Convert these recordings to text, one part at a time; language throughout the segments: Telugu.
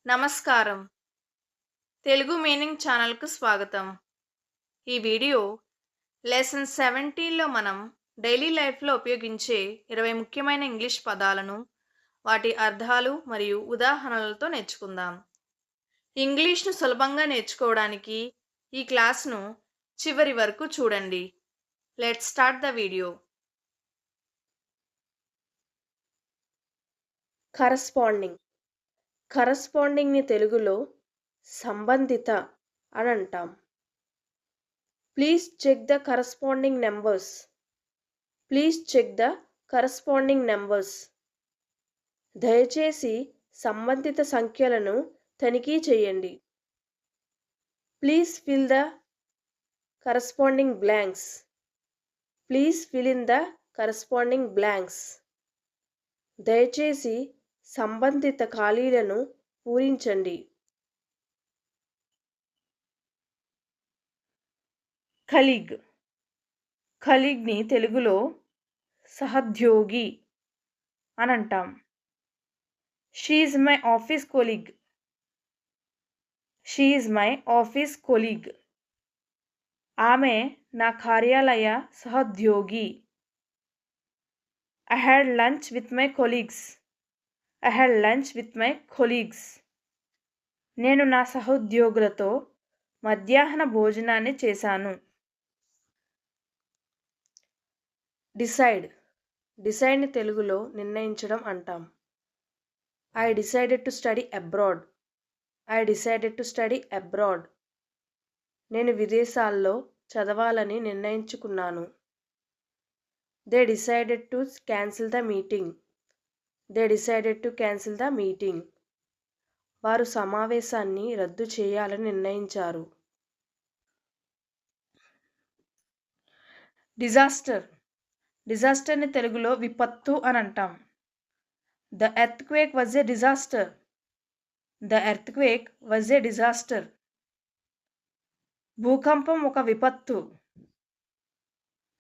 నమస్కారం. తెలుగు మీనింగ్ ఛానల్‌కు స్వాగతం. ఈ వీడియో లెసన్ 17లో మనం డైలీ లైఫ్‌లో ఉపయోగించే 20 ముఖ్యమైన ఇంగ్లీష్ పదాలను, వాటి అర్థాలు మరియు ఉదాహరణలతో నేర్చుకుందాం. ఇంగ్లీష్‌ను సులభంగా నేర్చుకోవడానికి ఈ క్లాస్‌ను చివరి వరకు చూడండి. Let's start the video. Corresponding. కరస్పాండింగ్‌ని తెలుగులో సంబంధిత అని అంటాం. Please check the corresponding numbers. Please check the corresponding numbers. దయచేసి సంబంధిత సంఖ్యలను తనిఖీ చేయండి. Please fill the corresponding blanks. Please fill in the corresponding blanks. దయచేసి సంబంధిత ఖాళీలను పూరించండి. కలీగ్. కలీగ్ని తెలుగులో సహోద్యోగి అని అంటాం. She is my office colleague. She is my office colleague. ఆమె నా కార్యాలయ సహోద్యోగి. I had lunch with my colleagues. I had lunch with my colleagues. నేను నా సహోద్యోగులతో మధ్యాహ్న భోజనాన్ని చేశాను. డిసైడ్. డిసైడ్ని తెలుగులో నిర్ణయించడం అంటాం. I decided to study abroad. I decided to study abroad. నేను విదేశాల్లో చదవాలని నిర్ణయించుకున్నాను. They decided to cancel the meeting. They decided to cancel the meeting. వారు సమావేశాన్ని రద్దు చేయాలని నిర్ణయించారు. డిజాస్టర్. డిజాస్టర్ని తెలుగులో విపత్తు అని అంటాం. The earthquake was a disaster. The earthquake was a disaster. భూకంపం ఒక విపత్తు.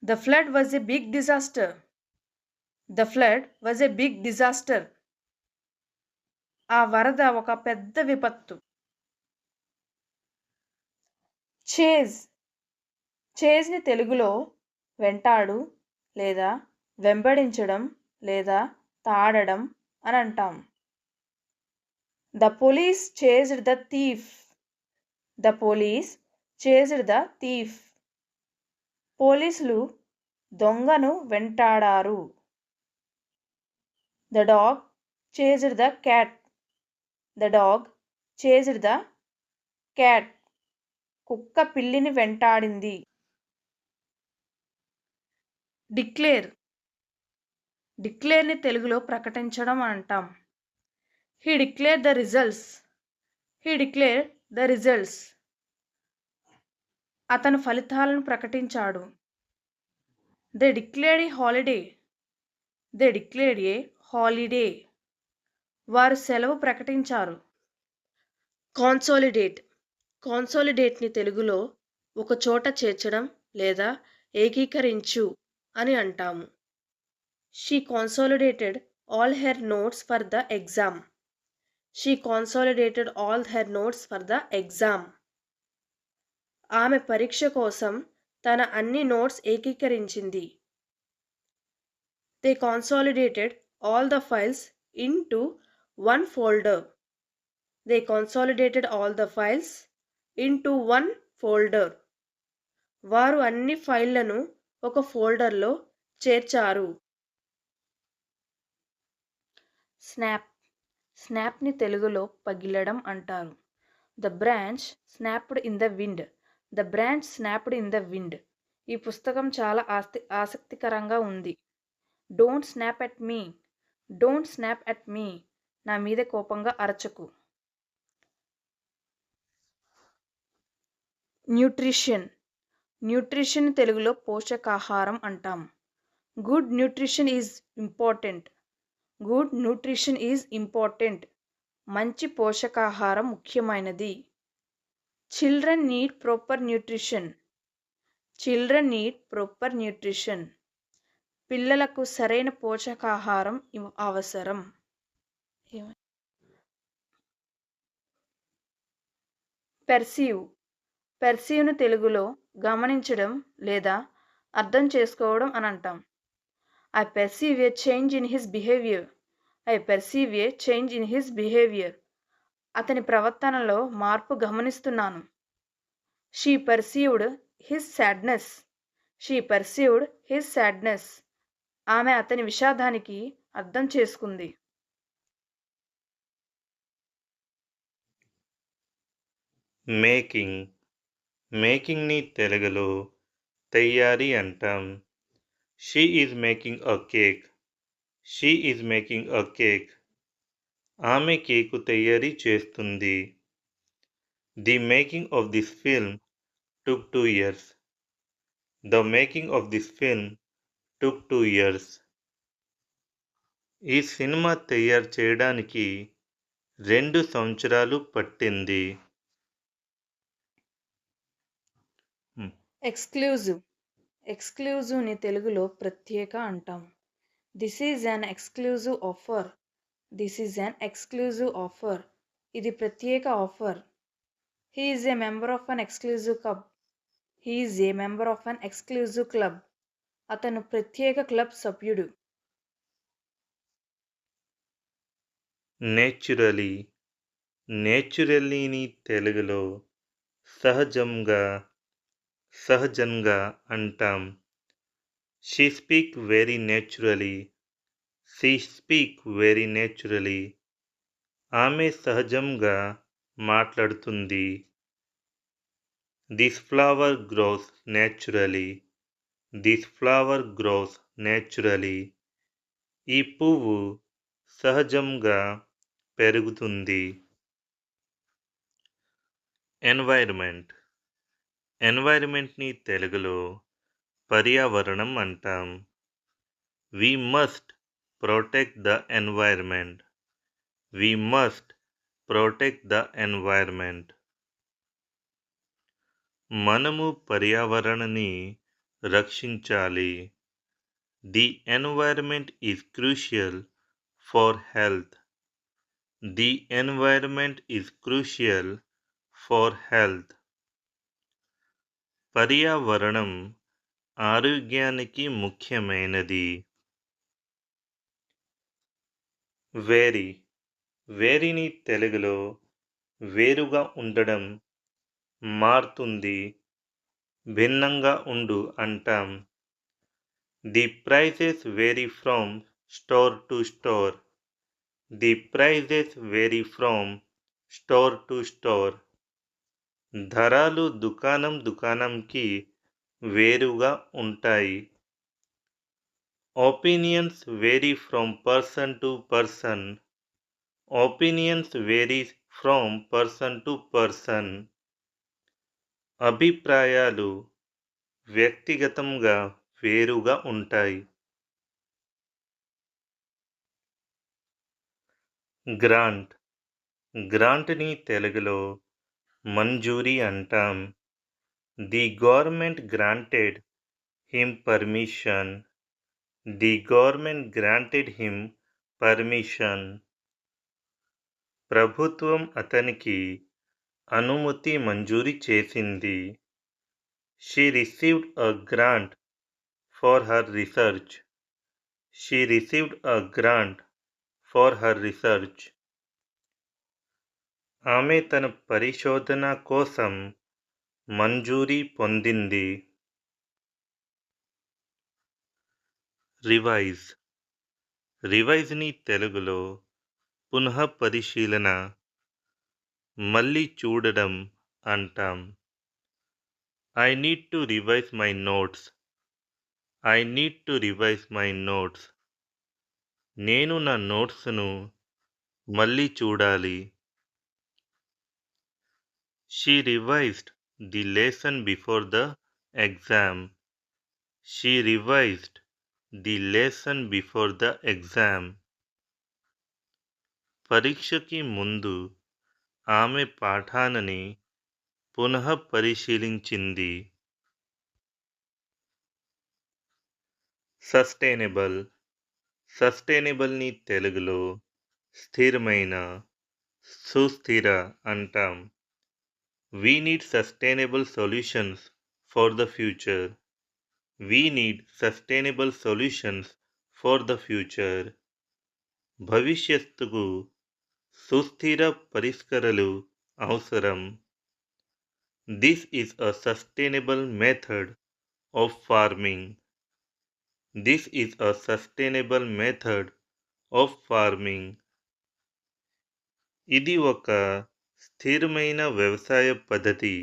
The flood was a big disaster. The flood was a big disaster. ఆ వరద ఒక పెద్ద విపత్తు. చేజ్. చేజ్ని తెలుగులో వెంటాడు లేదా వెంబడించడం లేదా తాడడం అని అంటాం. The police chased the thief. The police chased the thief. పోలీసులు దొంగను వెంటాడారు. The dog chased the cat. The dog chased the cat. కుక్క పిల్లిని వెంటాడింది. డిక్లేర్. డిక్లేర్ని తెలుగులో ప్రకటించడం అంటాం. He declare the results. He declare the results. అతను ఫలితాలను ప్రకటించాడు. They declared a holiday. They declared a holiday. వారు సెలవు ప్రకటించారు. కాన్సాలిడేట్. కాన్సాలిడేట్ని తెలుగులో ఒక చోట చేర్చడం లేదా ఏకీకరించు అని అంటాము. She consolidated all her notes for the exam. She consolidated all her notes for the exam. ఆమె పరీక్ష కోసం తన అన్ని నోట్స్ ఏకీకరించింది. They consolidated all the files into one folder. They consolidated all the files into one folder. వారు అన్ని ఫైళ్లను ఒక ఫోల్డర్లో చేర్చారు. స్నాప్. స్నాప్ని తెలుగులో పగిలడం అంటారు. The branch snapped in the wind. The branch snapped in the wind. ఈ పుస్తకం చాలా ఆసక్తికరంగా ఉంది. Don't snap at me. Don't snap at me. నా మీద కోపంగా అరచకు. న్యూట్రిషన్. న్యూట్రిషన్ తెలుగులో పోషకాహారం అంటాం. Good nutrition is important. Good nutrition is important. మంచి పోషకాహారం ముఖ్యమైనది. Children need proper nutrition. Children need proper nutrition. పిల్లలకు సరైన పోషకాహారం అవసరం. పెర్సీవ్. పెర్సీవ్‌ను తెలుగులో గమనించడం లేదా అర్థం చేసుకోవడం అని అంటాం. I perceive a change in his behaviour. I perceive a change in his behaviour. అతని ప్రవర్తనలో మార్పు గమనిస్తున్నాను. She perceived his sadness. She perceived his sadness. ఆమె అతని విషాదానికి అర్థం చేసుకుంది. మేకింగ్. మేకింగ్‌ని తెలుగులో తయారీ అంటాం. She is making a cake. She is making a cake. ఆమె కేకు తయారీ చేస్తుంది. The making of this film took 2 years. The making of this film took 2 years. ఈ సినిమా తయారు చేయడానికి 2 సంవత్సరాలు పట్టింది. ఎక్స్‌క్లూజివ్. ఎక్స్‌క్లూజివ్‌ని తెలుగులో ప్రత్యేక అంటాం. This is an exclusive offer. This is an exclusive offer. ఇది ప్రత్యేక offer. He is a member of an exclusive club. He is a member of an exclusive club. అతను ప్రత్యేక క్లబ్ సభ్యుడు. నేచురలీ. నేచురల్లీని తెలుగులో సహజంగా, సహజంగా అంటాం. She speak very naturally. She speak very naturally. ఆమె సహజంగా మాట్లాడుతుంది. This flower gross naturally. This flower gross naturally. ఈ పువ్వు సహజంగా పెరుగుతుంది. ఎన్వైర్మెంట్. ఎన్వైర్మెంట్ని తెలుగులో పర్యావరణం అంటాం. We must protect the environment. We must protect the environment. మనము పర్యావరణాన్ని రక్షించాలి. The environment is crucial for health. The environment is crucial for health. పర్యావరణం ఆరోగ్యానికి ముఖ్యమైనది. వేరీ. వేరీని తెలుగులో వేరుగా ఉండడం, మారుతుంది, భిన్నంగా ఉండు అంటాం. The prices vary from store to store. The prices vary from store to store. ధరలు దుకాణంకి వేరుగా ఉంటాయి. Opinions vary from person to person. Opinions vary from person to person. అభిప్రాయాలు వ్యక్తిగతంగా వేరుగా ఉంటాయి. గ్రాంట్. గ్రాంట్ని తెలుగులో మంజూరీ అంటాం. The government granted him permission. The government granted him permission. ప్రభుత్వం అతనికి అనుమతి మంజూరీ చేసింది. She received a grant for her research. She received a grant for her research. ఆమె తన పరిశోధన కోసం మంజూరీ పొందింది. రివైజ్. రివైజ్ని తెలుగులో పునఃపరిశీలన, మళ్ళీ చూడడం అంటాం. I need to revise my notes. I need to revise my notes. నేను నా నోట్స్ను మళ్ళీ చూడాలి. She revised the lesson before the exam. She revised the lesson before the exam. పరీక్షకి ముందు ఆమె పాఠాన్ని పునఃపరిశీలించింది. సస్టైనబుల్. సస్టైనబుల్ని తెలుగులో స్థిరమైన, సుస్థిర అంటాం. We need sustainable solutions for the future. We need sustainable solutions for the future. భవిష్యత్తుకు సుస్థిర పరిష్కారాలు అవసరం. This is a sustainable method of farming. This is a sustainable method of farming. ఇది ఒక స్థిరమైన వ్యవసాయ పద్ధతి.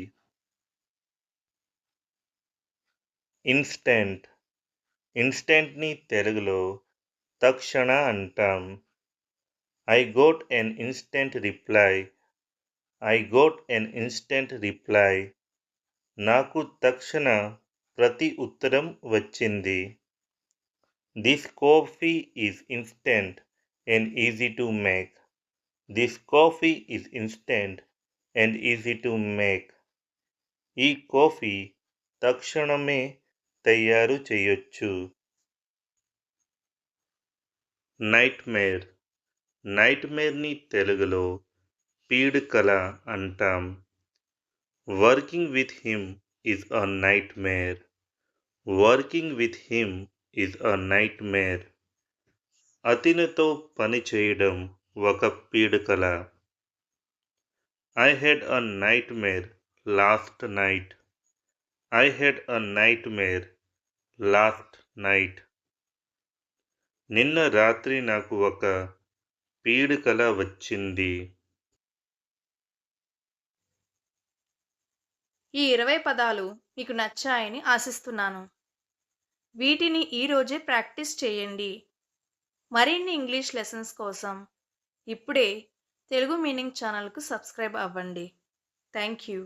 ఇన్స్టెంట్. ఇన్స్టెంట్ని తెలుగులో తక్షణ అంటాం. I got an instant reply. I got an instant reply. నాకు తక్షణ ప్రతి ఉత్తరం వచ్చింది. This coffee is instant and easy to make. This coffee is instant and easy to make. ఈ కాఫీ తక్షణమే తయారు చేయొచ్చు. నైట్మేర్. నైట్మేర్ని తెలుగులో పీడకల అంటాం. Working with him is a nightmare. Working with him is a nightmare. అతనితో పని చేయడం ఒక పీడకల. I had a nightmare last night. I had a nightmare last night. నిన్న రాత్రి నాకు ఒక పీడకల వచ్చింది. ఈ 20 పదాలు మీకు నచ్చాయని ఆశిస్తున్నాను. వీటిని ఈరోజే ప్రాక్టీస్ చేయండి. మరిన్ని ఇంగ్లీష్ లెసన్స్ కోసం ఇప్పుడే తెలుగు మీనింగ్ ఛానల్కు సబ్స్క్రైబ్ అవ్వండి. Thank you.